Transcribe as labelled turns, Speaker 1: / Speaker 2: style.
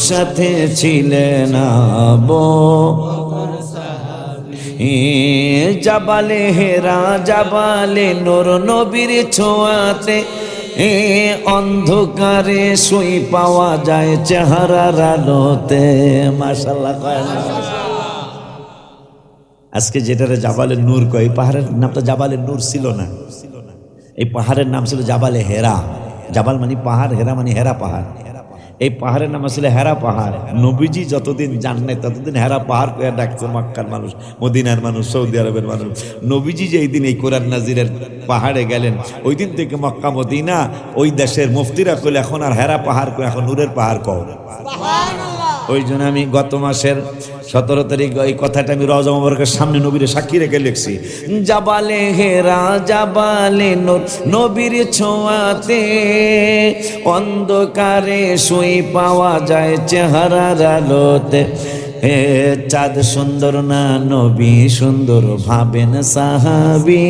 Speaker 1: সাথে ছিলেন আবু জাবালে হেরা জাবালে নূর নবীর ছোঁয়াতে অন্ধকারে শুই পাওয়া যায় চেহারার আলোতে। মাশাআল্লাহ। আজকে যেটারে জাবালে নূর কয়, এই পাহাড়ের নামটা জাবালে নূর ছিল না, এই পাহাড়ের নাম ছিল জাবালে হেরা। জাবাল মানে পাহাড়, হেরা মানে হেরা পাহাড়। এই পাহাড়ের নাম ছিল হেরা পাহাড়। নবীজি যতদিন যান নাই ততদিন হেরা পাহাড় কয়ে ডাকছে মক্কার মানুষ, মদিনার মানুষ, সৌদি আরবের মানুষ। নবীজি যে এই দিন এই কোরআন নাজিরের পাহাড়ে গেলেন, ওই দিন থেকে মক্কা মদিনা ওই দেশের মুফতিরা কইলে এখন আর হেরা পাহাড় কয়, এখন নূরের পাহাড় কও। ওই জন্য আমি গত মাসের 17 তারিখ এই কথাটা আমি রওজা মুবারকের সামনে নবীর সাক্ষী রেখে লিখছি, জাবালে হেরা জাবালে নূর নবীর ছোঁয়াতে অন্ধকারে শুই পাওয়া যায় চেহারার আলোতে। হে চাঁদ সুন্দর না নবী সুন্দর ভাবেন সাহাবী।